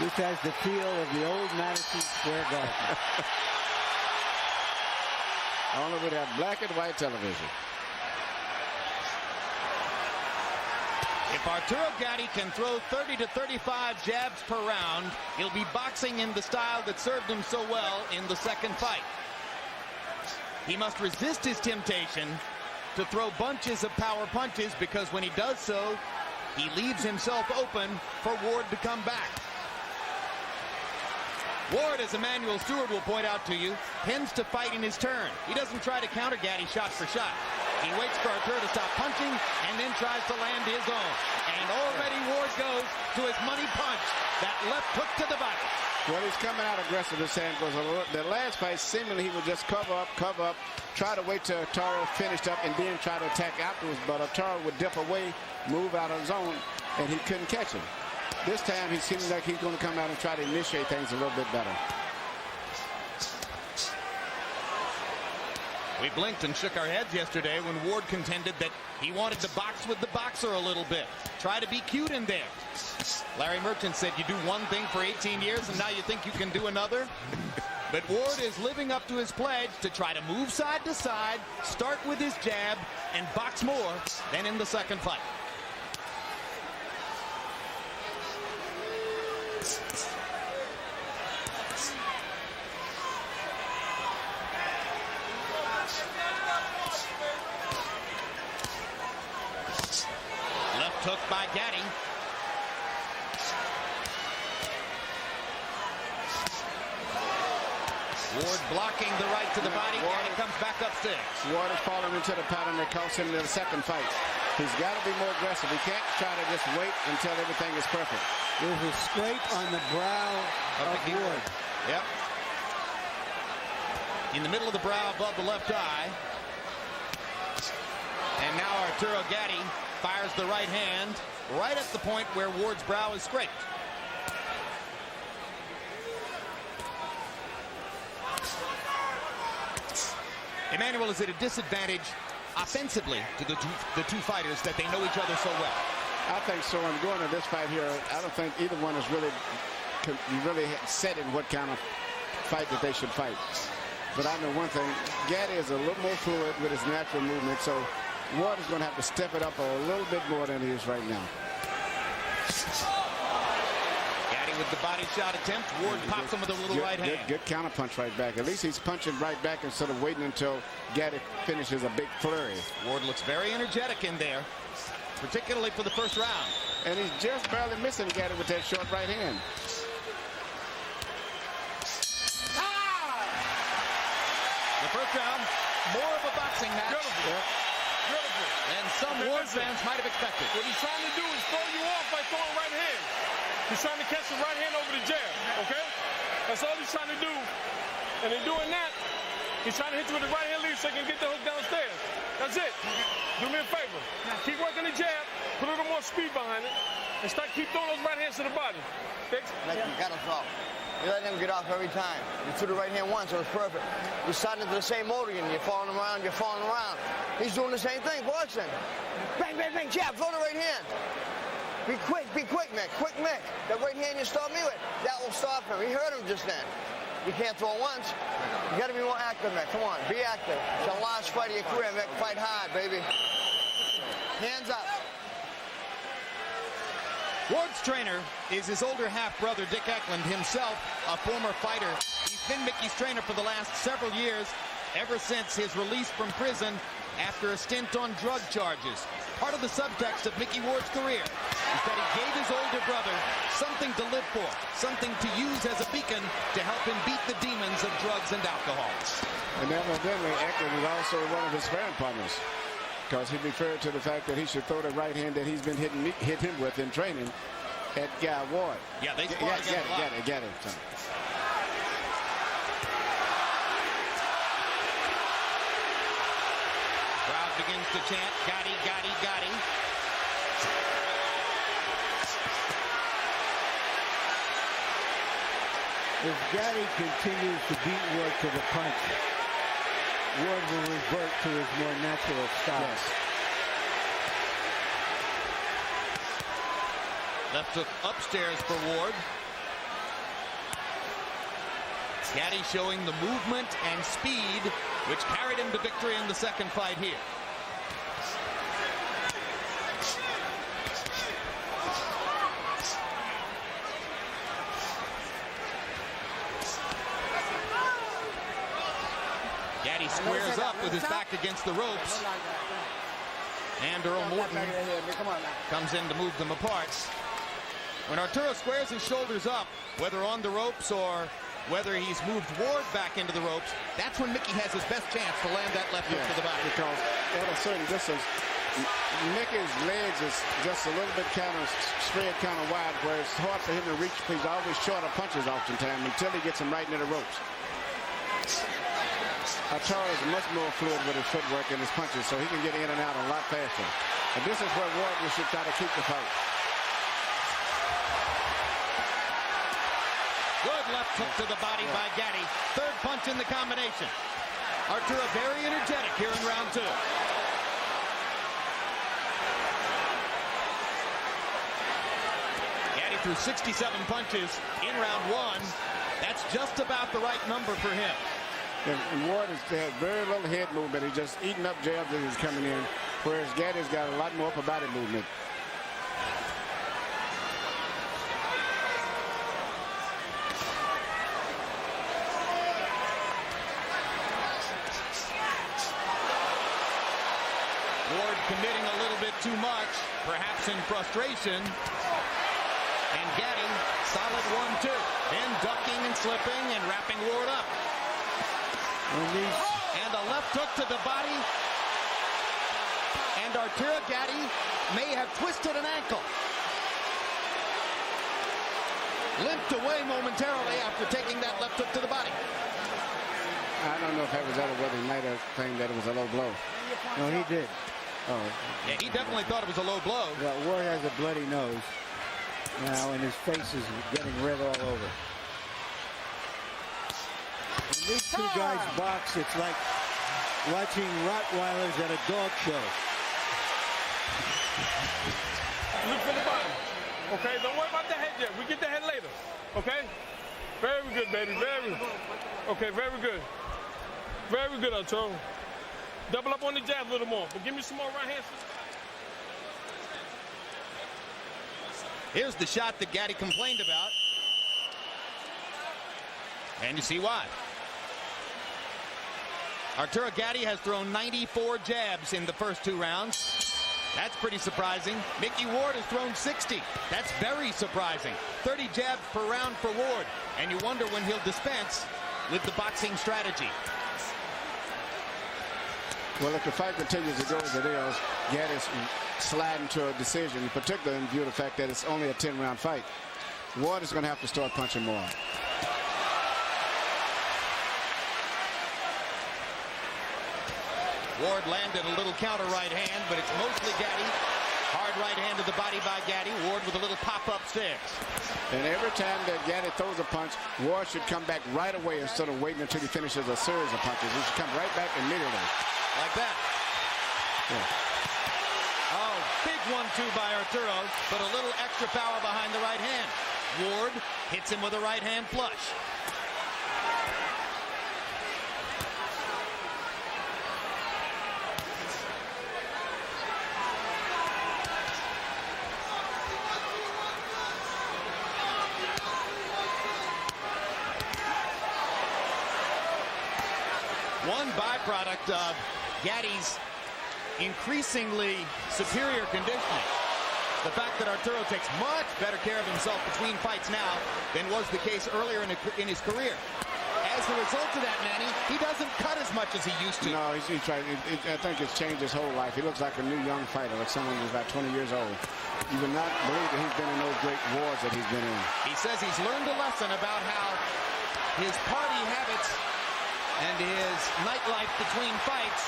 This has the feel of the old Madison Square Garden. Only with that black and white television. If Arturo Gatti can throw 30 to 35 jabs per round, he'll be boxing in the style that served him so well in the second fight. He must resist his temptation to throw bunches of power punches, because when he does so, he leaves himself open for Ward to come back. Ward, as Emmanuel Stewart will point out to you, tends to fight in his turn. He doesn't try to counter Gatti shot for shot. He waits for Arturo to stop punching and then tries to land his own. And already Ward goes to his money punch. That left hook to the body. Well, he's coming out aggressive this time, because the last fight, seemingly he would just cover up, try to wait till Arturo finished up and then try to attack afterwards. But Arturo would dip away, move out of his zone, and he couldn't catch him. This time, he seems like he's going to come out and try to initiate things a little bit better. We blinked and shook our heads yesterday when Ward contended that he wanted to box with the boxer a little bit. Try to be cute in there. Larry Merchant said you do one thing for 18 years and now you think you can do another? But Ward is living up to his pledge to try to move side to side, start with his jab, and box more than in the second fight. Left hook by Gatti. Ward blocking the right to the body. Gatti comes back upstairs. Ward is falling into the pattern that cost him in the second fight. He's got to be more aggressive. He can't try to just wait until everything is perfect. There's a scrape on the brow of Ward. Yep. In the middle of the brow above the left eye. And now Arturo Gatti fires the right hand right at the point where Ward's brow is scraped. Emmanuel is at a disadvantage offensively to the two fighters that they know each other so well. I think so. And going to this fight here, I don't think either one is really set in what kind of fight that they should fight. But I know one thing, Gatti is a little more fluid with his natural movement, so Ward is going to have to step it up a little bit more than he is right now. Gatti with the body shot attempt. Ward pops him with a little right hand. Good counter punch right back. At least he's punching right back instead of waiting until Gatti finishes a big flurry. Ward looks very energetic in there, particularly for the first round. And he's just barely missing Gatti with that short right hand. The first round, more of a boxing match. Beautiful. Beautiful. And some Ward fans might have expected. What he's trying to do is throw you off by throwing right hand. He's trying to catch the right hand over the jab, okay? That's all he's trying to do. And in doing that, he's trying to hit you with the right hand lead so he can get the hook downstairs. That's it. Do me a favor. Keep working the jab, put a little more speed behind it, and keep throwing those right hands to the body. Fix? Like you got to throw. You let him get off every time. You threw the right hand once, it was perfect. You started into the same mode again. You're falling around, you're falling around. He's doing the same thing, boxing. Bang, bang, bang, jab, throw the right hand. Be quick, Mick. Quick, Mick. That right hand you stopped me with, that will stop him. He hurt him just then. You can't throw once. You got to be more active, Mick. Come on, be active. It's the last fight of your career, Mick. Fight hard, baby. Hands up. Ward's trainer is his older half-brother, Dick Eklund, himself a former fighter. He's been Micky's trainer for the last several years, ever since his release from prison after a stint on drug charges. Part of the subtext of Micky Ward's career is that he gave his older brother something to live for, something to use as a beacon to help him beat the demons of drugs and alcohol. And evidently, Eklund is also one of his sparring partners, because he referred to the fact that he should throw the right hand that he's been hit him with in training at Guy Ward. Yeah, they spar together a lot. Get it. Crowd begins to chant, Gatti, Gatti, Gatti. If Gatti continues to beat Ward to the punch, Ward will revert to his more natural style. Yes. Left hook upstairs for Ward. Gatti showing the movement and speed which carried him to victory in the second fight here. Gatti squares up with his back against the ropes. And Earl Morton comes in to move them apart. When Arturo squares his shoulders up, whether on the ropes or whether he's moved Ward back into the ropes, that's when Micky has his best chance to land that left hook to the body. Because at a certain distance, Micky's legs is just a little bit kind of spread kind of wide, where it's hard for him to reach. He's always short of punches oftentimes until he gets him right into the ropes. Arturo is much more fluid with his footwork and his punches, so he can get in and out a lot faster. And this is where Ward should try to keep the fight. Good left hook to the body by Gatti. Third punch in the combination. Arturo very energetic here in round 2. Gatti threw 67 punches in round 1. That's just about the right number for him. And Ward has had very little head movement. He's just eating up jabs as he's coming in, whereas Gatti's got a lot more upper body movement. Ward committing a little bit too much, perhaps in frustration. And Gatti, solid 1-2. Then ducking and slipping and wrapping Ward up. And a left hook to the body. And Arturo Gatti may have twisted an ankle. Limped away momentarily after taking that left hook to the body. I don't know if that was ever whether he might have claimed that it was a low blow. No, he did. Oh. Yeah, he definitely thought it was a low blow. Well, Ward has a bloody nose now, and his face is getting red all over. When these two guys box, it's like watching Rottweilers at a dog show. Look for the bottom. Okay, don't worry about the head yet. We get the head later. Okay? Very good, baby. Okay, very good. Very good, Arturo. Double up on the jab a little more, but give me some more right hands. Here's the shot that Gatti complained about. And you see why. Arturo Gatti has thrown 94 jabs in the first 2 rounds. That's pretty surprising. Micky Ward has thrown 60. That's very surprising. 30 jabs per round for Ward. And you wonder when he'll dispense with the boxing strategy. Well, if the fight continues to go as it is, Gatti's sliding to a decision, particularly in view of the fact that it's only a 10-round fight. Ward is going to have to start punching more. Ward landed a little counter right hand, but it's mostly Gatti. Hard right hand to the body by Gatti. Ward with a little pop upstairs. And every time that Gatti throws a punch, Ward should come back right away instead of waiting until he finishes a series of punches. He should come right back immediately. Like that. Yeah. Oh, big 1-2 by Arturo, but a little extra power behind the right hand. Ward hits him with a right hand flush. One byproduct of Gatti's increasingly superior conditioning, the fact that Arturo takes much better care of himself between fights now than was the case earlier in his career. As a result of that, Manny, he doesn't cut as much as he used to. No, he's trying. I think it's changed his whole life. He looks like a new young fighter, like someone who's about 20 years old. You would not believe that he's been in those great wars that he's been in. He says he's learned a lesson about how his party habits and his nightlife between fights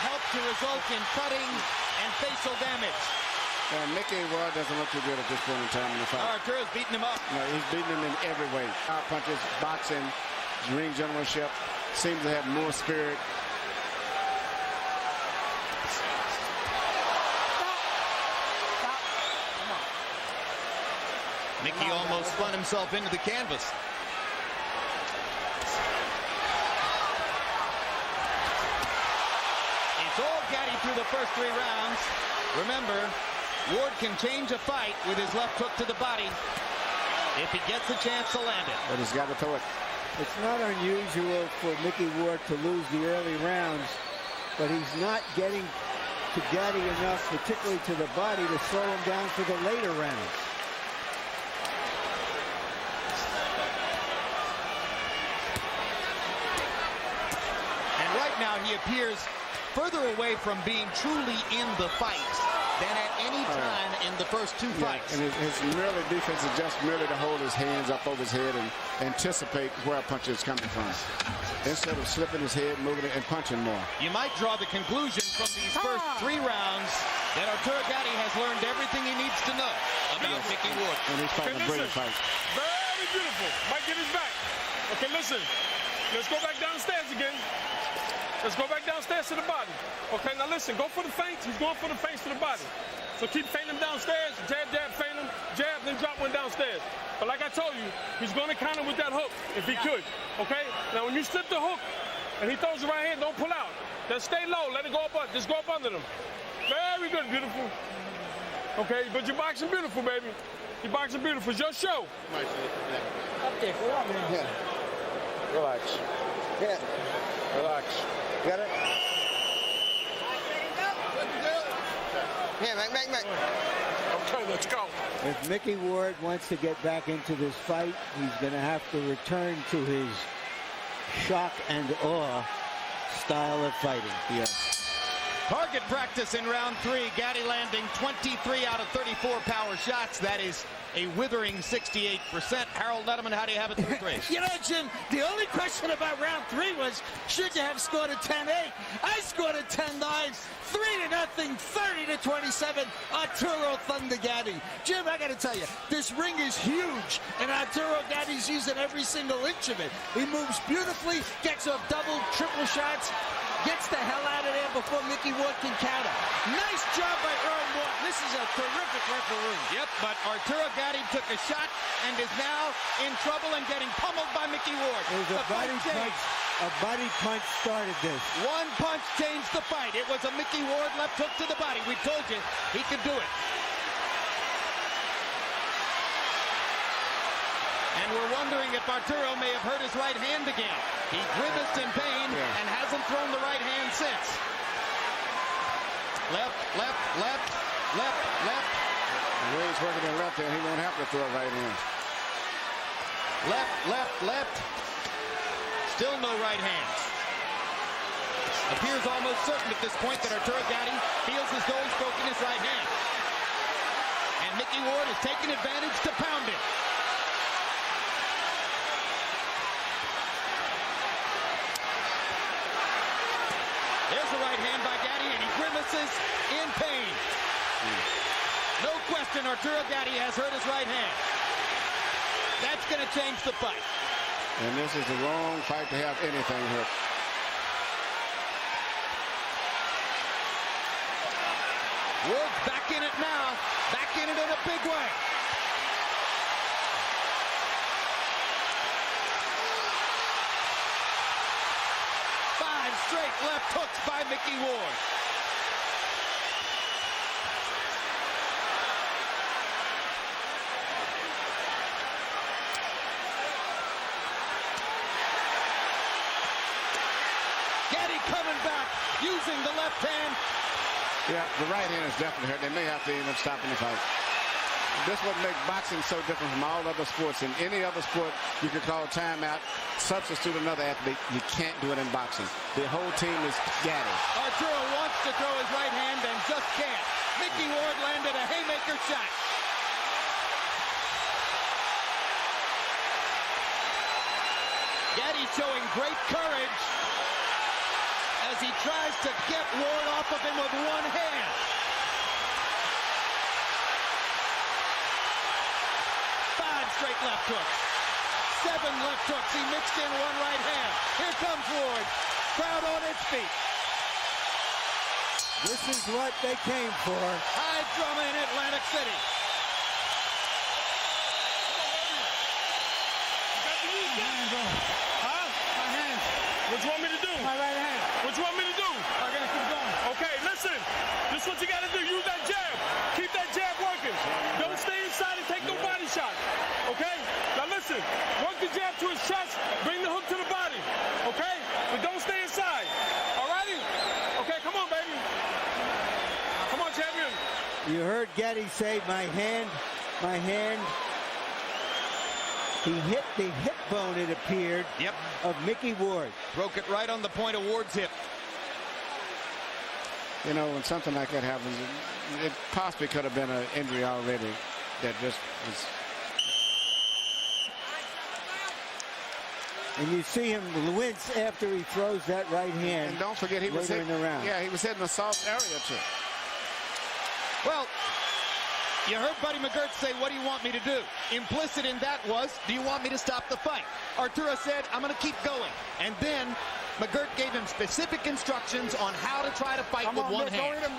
help to result in cutting and facial damage. And Micky Ward doesn't look too good at this point in time in the fight. Arturo's beating him up. No, he's beating him in every way. Power punches, boxing, ring generalship, seems to have more spirit. Micky almost spun himself into the canvas. through the first 3 rounds. Remember, Ward can change a fight with his left hook to the body if he gets a chance to land it. But he's got to throw it. It's not unusual for Mickey Ward to lose the early rounds, but he's not getting to Gatti enough, particularly to the body, to slow him down for the later rounds. And right now he appears further away from being truly in the fight than at any time in the first 2 fights. And his merely defense is just merely to hold his hands up over his head and anticipate where a punch is coming from, instead of slipping his head, moving it, and punching more. You might draw the conclusion from these first 3 rounds that Arturo Gatti has learned everything he needs to know about Mickey Ward. And he's fighting a brilliant fight. Very beautiful. Might get his back. Okay, listen. Let's go back downstairs again. Let's go back downstairs to the body. Okay, now listen, go for the feints. He's going for the feints to the body. So keep feinting him downstairs, jab, jab, feint him, jab, then drop one downstairs. But like I told you, he's going to counter with that hook if he could. Okay? Now when you slip the hook and he throws the right hand, don't pull out. Then stay low, let it go up, just go up under them. Very good, beautiful. Okay, but you're boxing beautiful, baby. You're boxing beautiful. It's your show. Up there, go on, man. Yeah. Relax. Yeah. Relax. Got it? Yeah, Mac. Okay, let's go. If Mickey Ward wants to get back into this fight, he's going to have to return to his shock and awe style of fighting. Yes. Target practice in round 3. Gatti landing 23 out of 34 power shots. That is a withering 68%. Harold Letterman, how do you have it through 3? You know, Jim, the only question about round 3 was, should you have scored a 10-8? I scored a 10-9, 3-0, 30-27, Arturo Thunder Gatti. Jim, I got to tell you, this ring is huge, and Arturo Gatti's using every single inch of it. He moves beautifully, gets off double, triple shots, gets the hell out of there before Mickey Ward can counter. Nice job by Earl Morton. This is a terrific referee. Yep, but Arturo Gatti took a shot and is now in trouble and getting pummeled by Mickey Ward. It was a body punch. A body punch started this. One punch changed the fight. It was a Mickey Ward left hook to the body. We told you he could do it. And we're wondering if Arturo may have hurt his right hand again. He grimaced in pain and hasn't thrown the right hand since. Left, left, left, left, left. The way he's working the left there, he won't have to throw a right hand. Left, left, left. Still no right hand. Appears almost certain at this point that Arturo Gatti feels as though he's broken his right hand. And Mickey Ward is taking advantage to pound it. There's a right hand by Gatti, and he grimaces in pain. No question, Arturo Gatti has hurt his right hand. That's going to change the fight. And this is the wrong fight to have anything hurt. Ward's back in it now. Back in it in a big way. Straight left hooks by Mickey Ward. Gatti coming back, using the left hand. Yeah, the right hand is definitely hurt. They may have to end up stopping the fight. This is what makes boxing so different from all other sports. In any other sport, you can call timeout, substitute another athlete. You can't do it in boxing. The whole team is Gatti. Arturo wants to throw his right hand and just can't. Mickey Ward landed a haymaker shot. Gatti showing great courage as he tries to get Ward off of him with one hand. Straight left hook. 7 left hooks. He mixed in one right hand. Here comes Ward. Crowd on its feet. This is what they came for. High drama in Atlantic City. Huh? My hand. What you want me to do? My right hand. What you want me to do? I gotta keep going. Okay, listen. This is what you got to do. Use that jab. Keep that jab working. Don't stay inside and take no body shot. Okay? Now listen. Work the jab to his chest. Bring the hook to the body. Okay? But don't stay inside. All righty? Okay, come on, baby. Come on, champion. You heard Gatti say, my hand. He hit the hip bone, it appeared, of Micky Ward. Broke it right on the point of Ward's hip. You know, when something like that happens, it possibly could have been an injury already that just was. And you see him wince after he throws that right hand. And don't forget, he was hitting the round. Yeah, he was hitting a soft area too. Well, you heard Buddy McGirt say, what do you want me to do? Implicit in that was, do you want me to stop the fight? Arturo said, I'm going to keep going. And then McGirt gave him specific instructions on how to try to fight with one hand.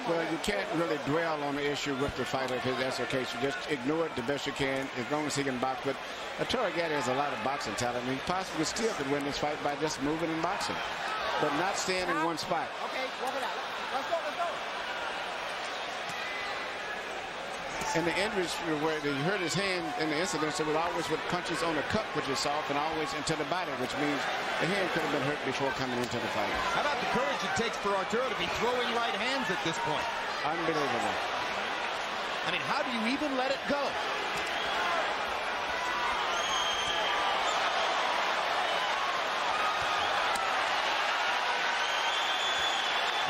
Well, you can't really dwell on the issue with the fighter if that's the case. You just ignore it the best you can, as long as he can box. But Arturo Gatti has a lot of boxing talent. I mean, he possibly still could win this fight by just moving and boxing, but not staying in one spot. Okay, walk it out. Let's go, let's go. And the injuries where he hurt his hand in the incidents, it was always with punches on the cup, which is soft, and always into the body, which means the hand could have been hurt before coming into the fight. How about the courage it takes for Arturo to be throwing right hands at this point? Unbelievable. I mean, how do you even let it go?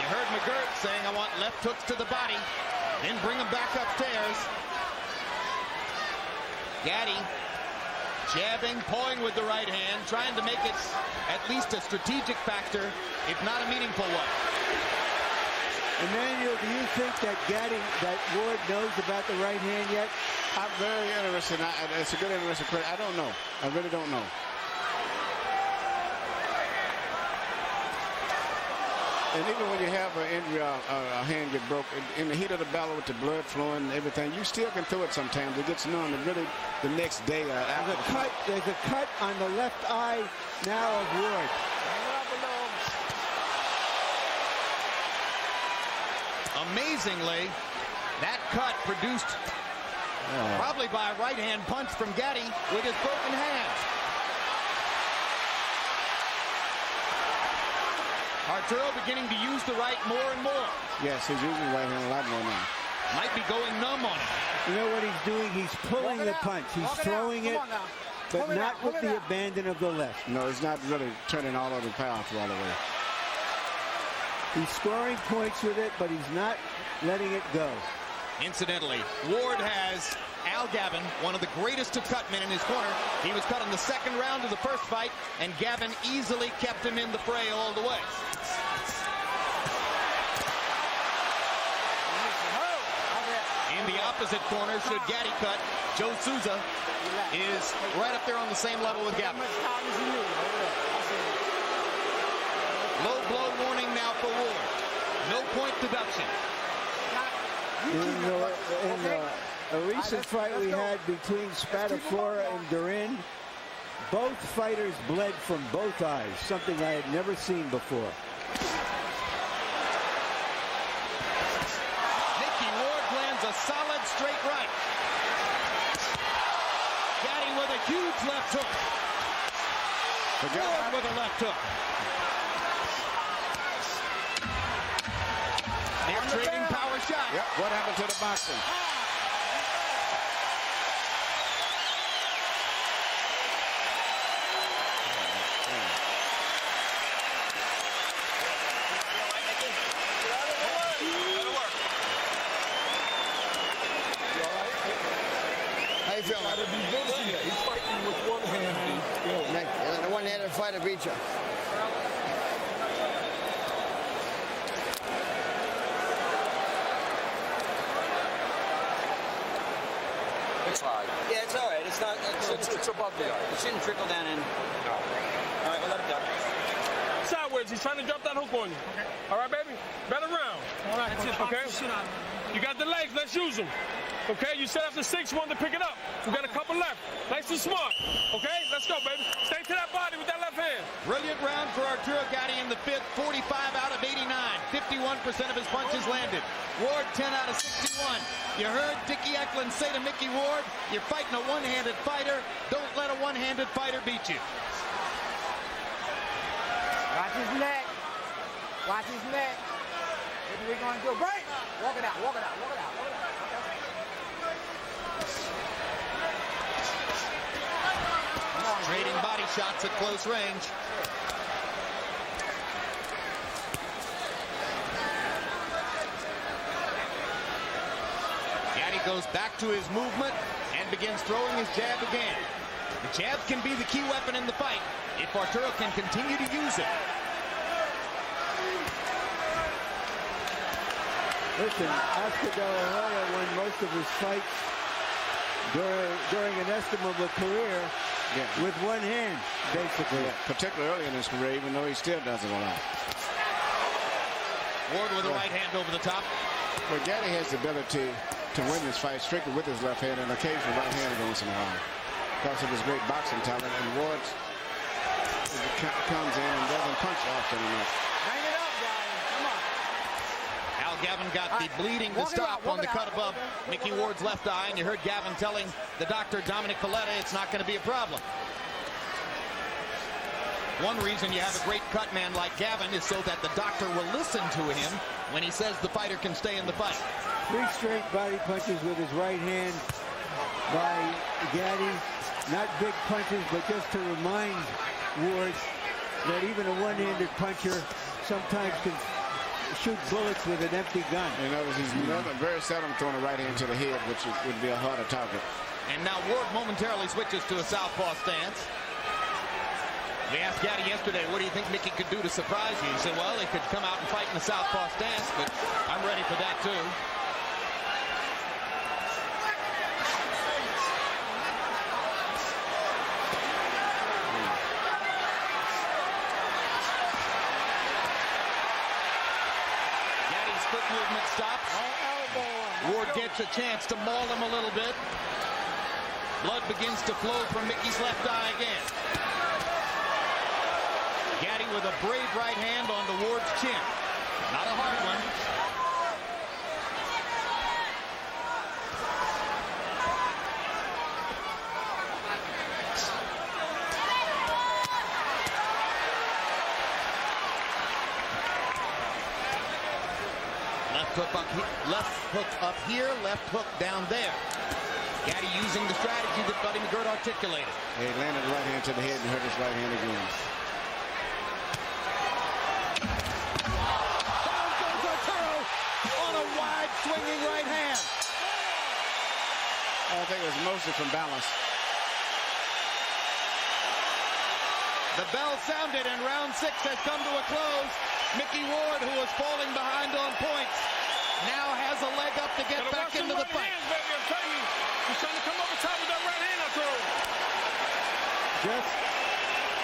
You heard McGirt saying, I want left hooks to the body. Then bring him back upstairs. Gatti jabbing, pawing with the right hand, trying to make it at least a strategic factor, if not a meaningful one. Emmanuel, do you think that Ward knows about the right hand yet? I'm very interested. It's a good interesting question. I don't know. I really don't know. And even when you have an injury, a hand get broken, in the heat of the battle with the blood flowing and everything, you still can throw it sometimes. It gets numb, and really the next day after the fight. There's a cut on the left eye now of Ward. Amazingly, that cut produced probably by a right hand punch from Gatti with his broken hands. Arturo beginning to use the right more and more. Yes, he's using the right hand a lot more now. Might be going numb on it. You know what he's doing? He's pulling the punch. He's throwing it, but not with the abandon of the left. No, he's not really turning all of the power through all the way. He's scoring points with it, but he's not letting it go. Incidentally, Ward has Al Gavin, one of the greatest of cut men in his corner. He was cut in the second round of the first fight, and Gavin easily kept him in the fray all the way. In the opposite corner, should Gatti cut, Joe Souza is right up there on the same level with Gavin. Low blow warning now for Ward. No point deduction. In a recent fight we had between Spadafora and Durin, both fighters bled from both eyes, something I had never seen before. Micky Ward lands a solid straight right. Gatti with a huge left hook. Ward with a left hook. They're trading power shots. Yep. What happened to the boxing? How you feeling? He's fighting with one hand. The one-handed fighter beat you. It's high. Yeah, it's all right. It's not. It's above the eye. It shouldn't trickle down in. No. All right, we'll let it go. Sideways. He's trying to drop that hook on you. Okay. All right, baby. Better round. All right. That's it. Okay. You got the legs. Let's use them. Okay. You set up the 6, wanted to pick it up. We got a couple left. Nice and smart. Okay. Let's go, baby. Stay to that body with that left hand. Brilliant round for Arturo Gatti in the 5th. 45 out of 89. 51% of his punches landed. Ward 10 out of 61. You heard Dickie Eklund say to Micky Ward, you're fighting a one-handed fighter. Don't let a one-handed fighter beat you. Watch his neck. Watch his neck. What are we going to do? Break! Walk it out, walk it out, walk it out, walk it out. Trading body shots at close range. Gatti goes back to his movement and begins throwing his jab again. The jab can be the key weapon in the fight if Arturo can continue to use it. Listen, Oscar De La Hoya won most of his fights during an estimable career with one hand, basically. Yeah, particularly early in his career, even though he still does it a lot. Ward with a right hand over the top. But Gatti has the ability to win this fight strictly with his left hand and occasionally right hand once in a while because of his great boxing talent. And Ward comes in and doesn't punch often enough. Hang it up, guys. Come on. Gavin got the bleeding to stop on the cut above Micky Ward's left eye, and you heard Gavin telling the doctor, Dominic Coletta, it's not going to be a problem. One reason you have a great cut man like Gavin is so that the doctor will listen to him when he says the fighter can stay in the fight. 3 straight body punches with his right hand by Gatti. Not big punches, but just to remind Ward that even a one-handed puncher sometimes can shoot bullets with an empty gun. You know, he's very seldom throwing a right hand to the head, which would be a harder target. And now Ward momentarily switches to a southpaw stance. We asked Gatti yesterday, what do you think Micky could do to surprise you? He said, well, he could come out and fight in a southpaw stance, but I'm ready for that too. Movement stops. Ward gets a chance to maul him a little bit. Blood begins to flow from Micky's left eye again. Gatti with a brave right hand onto Ward's chin. Not a hard one. Left hook up here, left hook down there. Gatti using the strategy that Buddy McGirt articulated. He landed the right hand to the head and hurt his right hand again. Down goes Arturo on a wide swinging right hand. I think it was mostly from balance. The bell sounded and round 6 has come to a close. Micky Ward, who was falling behind on points, now has a leg up to get back into the fight. Hands, baby, I'm telling you. He's trying to come over top with that right hand, Arturo. Just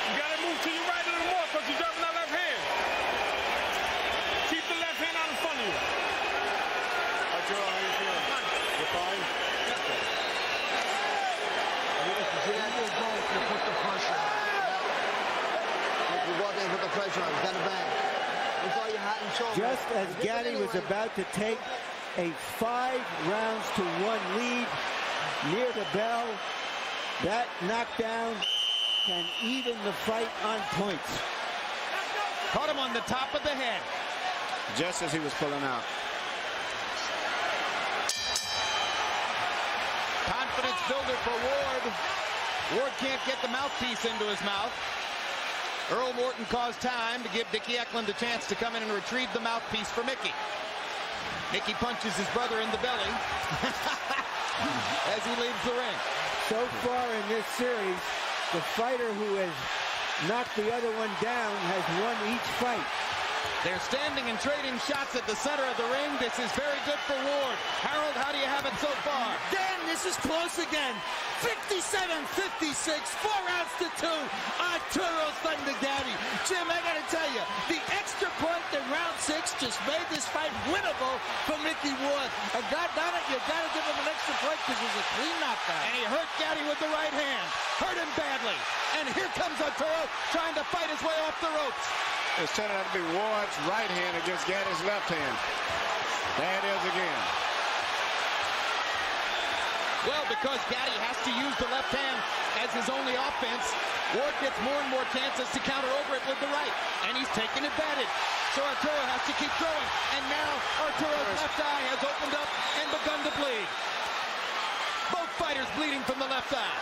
You got to move to your right a little more because you're dropping that left hand. Keep the left hand out in front of you. Arturo, how you feeling? You're fine? Put the pressure on. If you walk in, put the pressure on. You got to bang. That's all you hot and shoulder. Just as Gatti was about to take a 5 rounds to 1 lead near the bell, that knockdown can even the fight on points. Caught him on the top of the head. Just as he was pulling out. Confidence builder for Ward. Ward can't get the mouthpiece into his mouth. Earl Morton caused time to give Dickie Eklund a chance to come in and retrieve the mouthpiece for Micky. Micky punches his brother in the belly as he leaves the ring. So far in this series, the fighter who has knocked the other one down has won each fight. They're standing and trading shots at the center of the ring. This is very good for Ward. Harold, how do you have it so far? Dan, this is close again. 57-56, 4 rounds to 2. Arturo Thunder Gatti. Jim, I got to tell you, the extra point in round 6 just made this fight winnable for Micky Ward. And God damn it, you got to give him an extra point because it was a clean knockdown. And he hurt Gatti with the right hand. Hurt him badly. And here comes Arturo trying to fight his way off the ropes. It's turning out to be Ward's right hand against Gatti's left hand. There it is again. Well, because Gatti has to use the left hand as his only offense, Ward gets more and more chances to counter over it with the right, and he's taking advantage. So Arturo has to keep throwing, and now Arturo's left eye has opened up and begun to bleed. Both fighters bleeding from the left eye.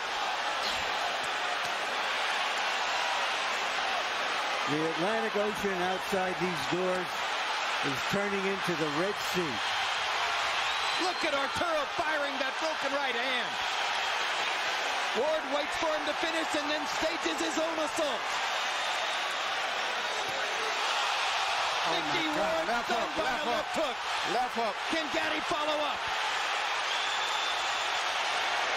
The Atlantic Ocean outside these doors is turning into the Red Sea. Look at Arturo firing that broken right hand. Ward waits for him to finish and then stages his own assault. Micky Ward done by a left hook. Left hook. Can Gatti follow up?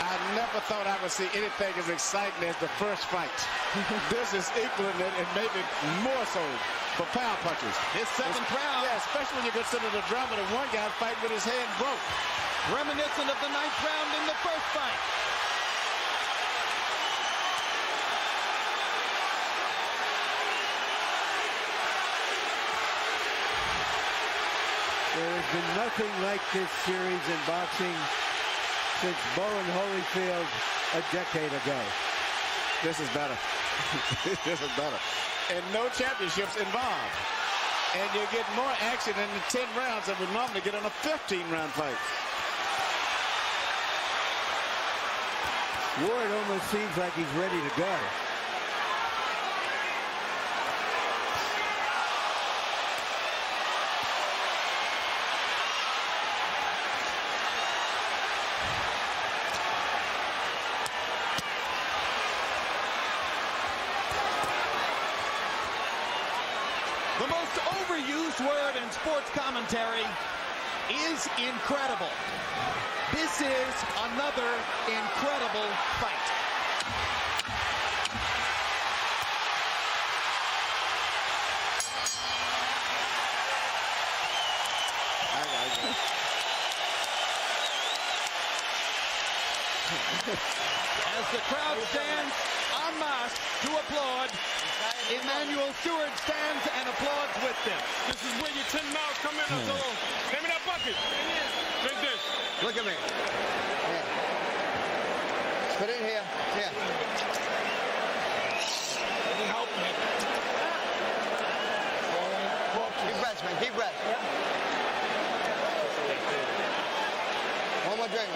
I never thought I would see anything as exciting as the first fight. This is equaling it and maybe more so for power punches. This seventh round. Yeah, especially when you consider the drama that one guy fighting with his hand broke. Reminiscent of the ninth round in the first fight. There has been nothing like this series in boxing since Bowen Holyfield a decade ago. This is better. This is better. And no championships involved. And you get more action in the 10 rounds than we normally get on a 15-round fight. Ward almost seems like he's ready to go. The most overused word in sports commentary is incredible. This is another incredible fight. As the crowd stands en masse to applaud, Emmanuel Stewart stands and applauds with them. This is where your 10 miles come in. So, give me that bucket. Drink this. Look at me. Here. Put it in here. Here. Help me. Deep breaths, man. Deep breaths. One more drink.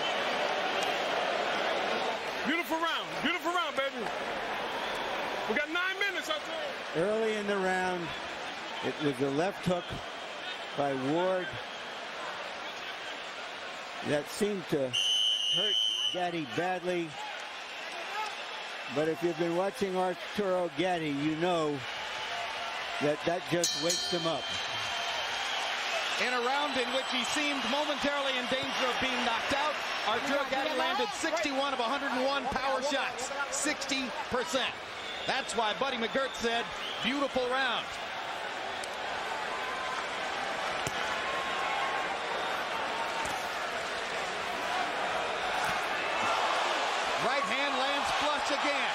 Beautiful round. Beautiful round, baby. We got 9 minutes, I told you. Early in the round, it was a left hook by Ward that seemed to hurt Gatti badly. But if you've been watching Arturo Gatti, you know that just wakes him up. In a round in which he seemed momentarily in danger of being knocked out, Arturo Gatti landed 61 of 101 power shots, 60%. That's why Buddy McGirt said, beautiful round. Right hand lands flush again.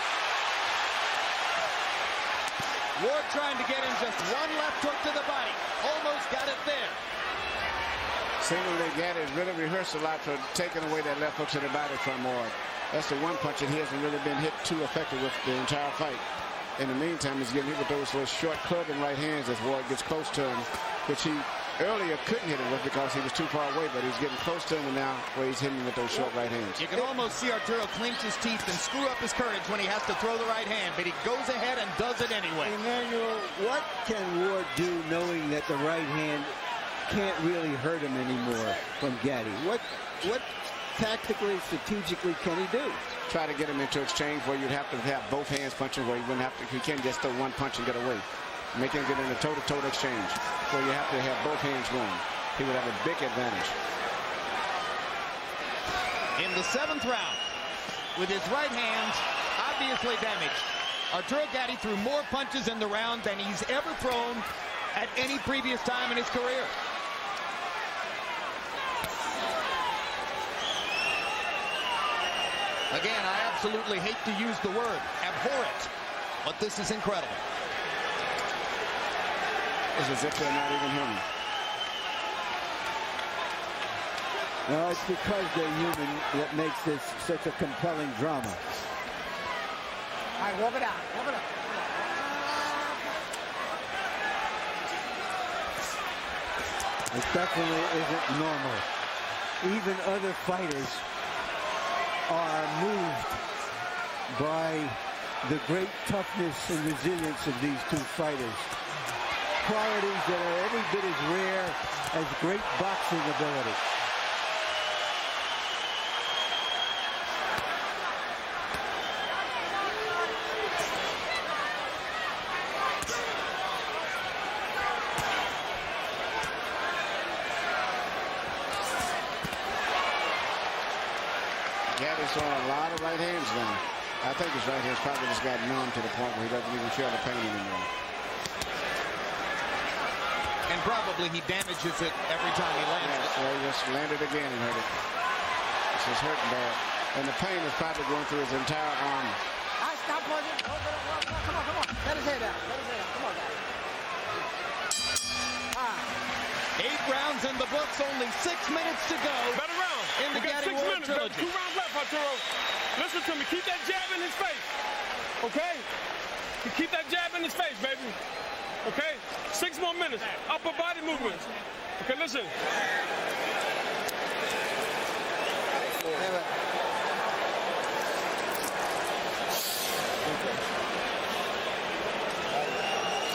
Ward trying to get in just one left hook to the body. Almost got it there. Seemingly, Gatti has really rehearsed a lot for taking away that left hook to the body from Ward. That's the one punch that he hasn't really been hit too effective with the entire fight. In the meantime, he's getting hit with those short clubbing right hands as Ward gets close to him, which he earlier couldn't hit it with because he was too far away, but he's getting close to him, and now where he's hitting with those short right hands. You can almost see Arturo clench his teeth and screw up his courage when he has to throw the right hand, but he goes ahead and does it anyway. Emmanuel, what can Ward do knowing that the right hand can't really hurt him anymore from Gatti? What tactically, strategically can he do? Try to get him into exchange where you'd have to have both hands punching, where he can't just throw one punch and get away. Make him get in a toe-to-toe exchange where you have to have both hands going. He would have a big advantage. In the 7th round, with his right hand obviously damaged, Arturo Gatti threw more punches in the round than he's ever thrown at any previous time in his career. Again, I absolutely hate to use the word abhorrent, but this is incredible. It's as if they're not even human. No, it's because they're human that makes this such a compelling drama. All right, walk it out. Walk it out. It definitely isn't normal. Even other fighters are moved by the great toughness and resilience of these two fighters. Qualities that are every bit as rare as great boxing ability. Gatti's throwing a lot of right hands now. I think his right hand's probably just got numb to the point where he doesn't even feel the pain anymore. And probably he damages it every time he lands it. Well, he just landed again and hurt it. This is hurting bad. And the pain is probably going through his entire arm. All right, stop punching. Come on. Let his head down. Come on, guys. 8 rounds in the books, only 6 minutes to go. Better round. In the Gatti Ward trilogy. 2 rounds left, Arturo. Listen to me. Keep that jab in his face. Okay? You keep that jab in his face, baby. Okay? 6 more minutes. Upper body movements. Okay, listen.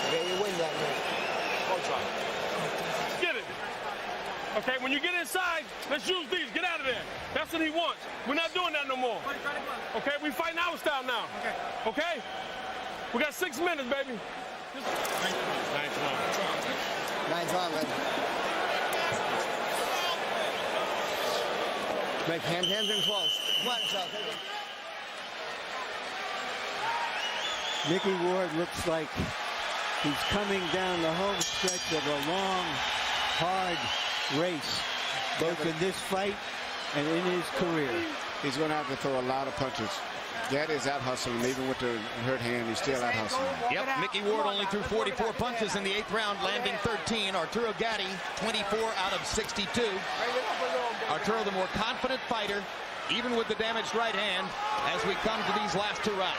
Okay, you win that man. Get it. Okay, when you get inside, let's use these. Get out of there. That's what he wants. We're not doing that no more. Okay, we fighting our style now. Okay? We got 6 minutes, baby. Ninth round, baby. Make hands and close. One shot, baby. Micky Ward looks like he's coming down the home stretch of a long, hard race, both in this fight and in his career. He's going to have to throw a lot of punches. Gatti is out hustling, even with the hurt hand, he's still out hustling. Yep, Micky Ward only threw 44 punches in the 8th round, landing 13. Arturo Gatti, 24 out of 62. Arturo, the more confident fighter, even with the damaged right hand, as we come to these last 2 rounds.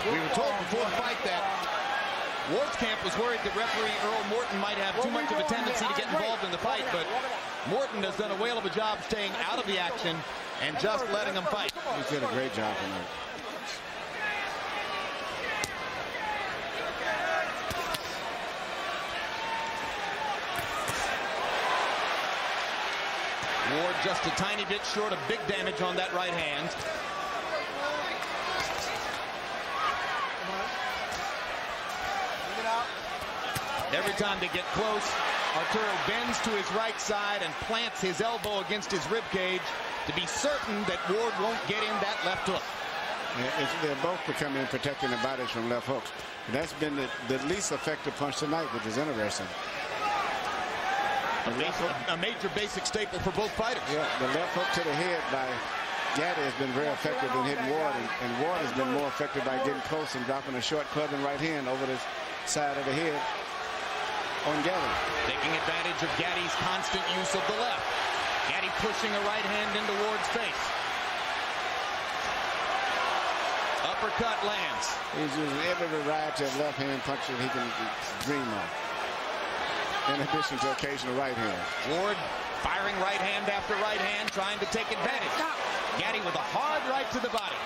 We were told before the fight that Ward's camp was worried that referee Earl Morton might have too much of a tendency to get involved in the fight, but Morton has done a whale of a job staying out of the action and just letting them fight. He's did a great job tonight. Ward just a tiny bit short of big damage on that right hand. Every time they get close, Arturo bends to his right side and plants his elbow against his rib cage to be certain that Ward won't get in that left hook. They're both becoming protecting their bodies from left hooks. That's been the least effective punch tonight, which is interesting. A major basic staple for both fighters. Yeah, the left hook to the head by Gatti has been very effective in hitting Ward, and Ward has been more effective by getting close and dropping a short clubbing right hand over the side of the head on Gatti. Taking advantage of Gatti's constant use of the left. Gatti pushing a right hand into Ward's face. Uppercut lands. He's using every variety of left hand punch that he can dream of, in addition to occasional right hand. Ward firing right hand after right hand, trying to take advantage. Gatti with a hard right to the body.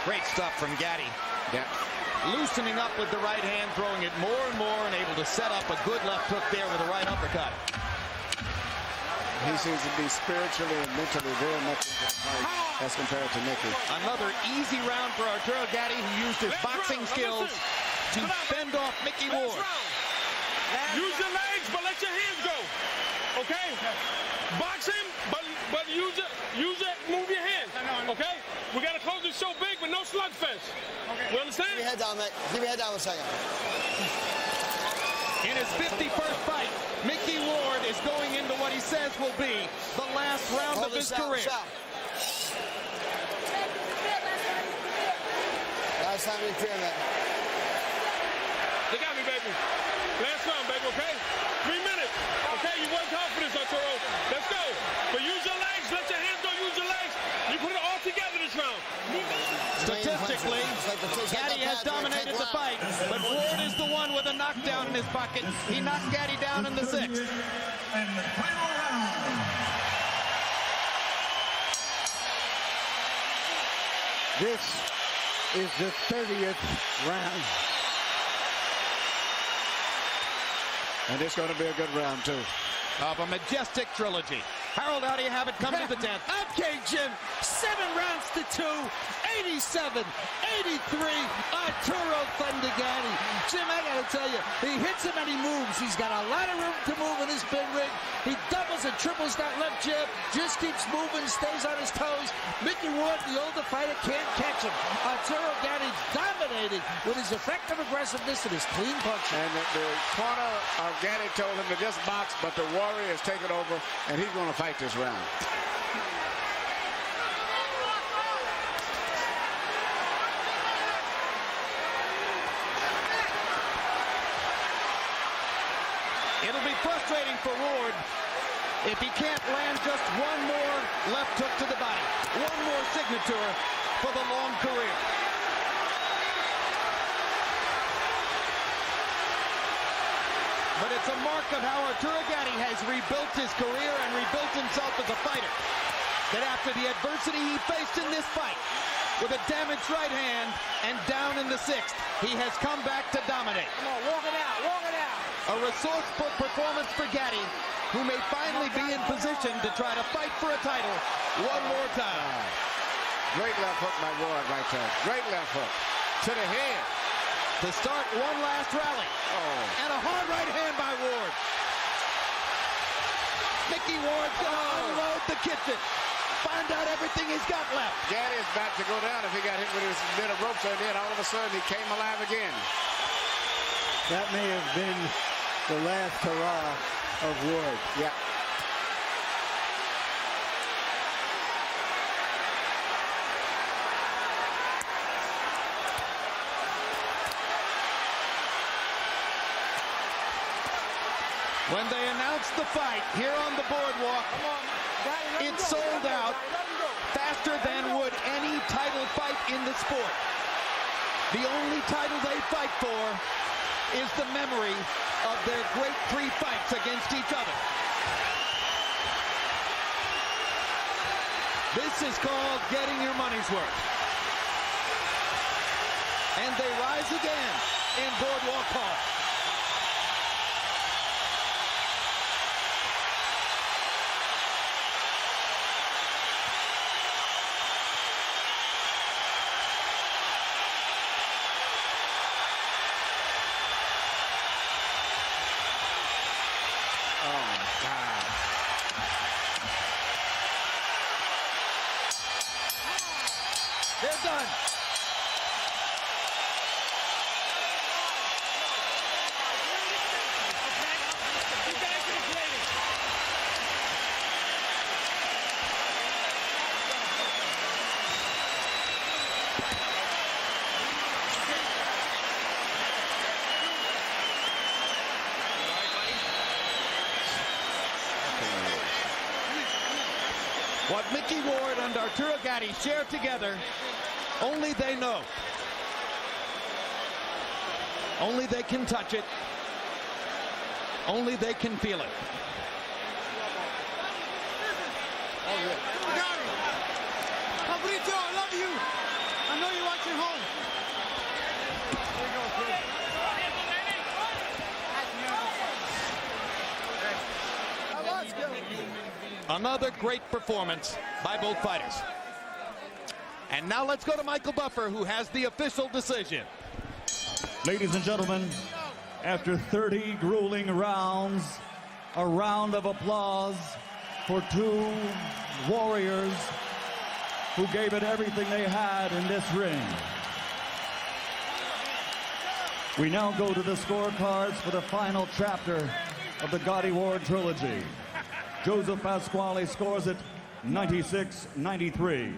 Great stuff from Gatti. Yeah. Loosening up with the right hand, throwing it more and more, and able to set up a good left hook there with a right uppercut. He seems to be spiritually and mentally very much into the fight as compared to Micky. Another easy round for Arturo Gatti, who used his boxing skills to fend off Micky Ward. Use your legs, but let your hands go. Okay? Box him, but use it, move your hands. Okay? We got to close this show big, but no slugfest. Okay. You understand? Give your head down, mate. Give your head down a second. In his 51st fight, Micky Ward is going into what he says will be the last round of his career. Last time we clear, man. They got me, baby. Last round, baby, okay? 3 minutes. Okay, you worked hard for this, Arturo. Let's go. But use your legs. Let your hands go. Use your legs. You put it all together this round. Statistically, Gatti has dominated the fight, but Ward is the one with a knockdown in his pocket. He knocked Gatti down in the 6th. And the final round. This is the 30th round. And it's going to be a good round, too. Of a majestic trilogy. Harold, how do you have it come to the 10th? Okay, Jim. 7 rounds to 2. 87, 83, Arturo Thunder Gatti. Jim, I gotta tell you, he hits him and he moves. He's got a lot of room to move in this big ring. He doubles and triples that left jab, just keeps moving, stays on his toes. Micky Ward, the older fighter, can't catch him. Arturo Gatti dominating with his effective aggressiveness and his clean punching. And the corner of Gatti told him to just box, but the Warrior has taken over, and he's going to fight this round. It'll be frustrating for Ward if he can't land just one more left hook to the body. One more signature for the long career. But it's a mark of how Arturo Gatti has rebuilt his career and rebuilt himself as a fighter. That after the adversity he faced in this fight, with a damaged right hand and down in the 6th, he has come back to dominate. Come on, walk it out, walk it out. A resourceful performance for Gatti, who may finally be in position to try to fight for a title one more time. Great left hook by Ward right there. Great left hook to the head. To start one last rally. And a hard right hand by Ward. Micky Ward's gonna unload the kitchen. Find out everything he's got left. Gatti is about to go down if he got hit with his bit of rope, and then all of a sudden he came alive again. That may have been the last hurrah of Ward. Yeah. When they announced the fight here on the boardwalk, it sold out faster than would any title fight in the sport. The only title they fight for is the memory of their great 3 fights against each other. This is called getting your money's worth. And they rise again in Boardwalk Hall. They're done. What Micky Ward and Arturo Gatti share together, only they know. Only they can touch it. Only they can feel it. Gabriel, I love you. I know you watch Another great performance by both fighters. And now let's go to Michael Buffer, who has the official decision. Ladies and gentlemen, after 30 grueling rounds, a round of applause for two warriors who gave it everything they had in this ring. We now go to the scorecards for the final chapter of the Gatti Ward trilogy. Joseph Pasquale scores it 96-93.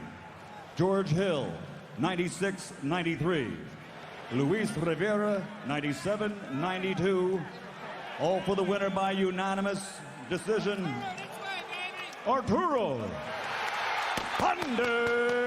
George Hill, 96-93. Luis Rivera, 97-92. All for the winner by unanimous decision, Arturo Gatti.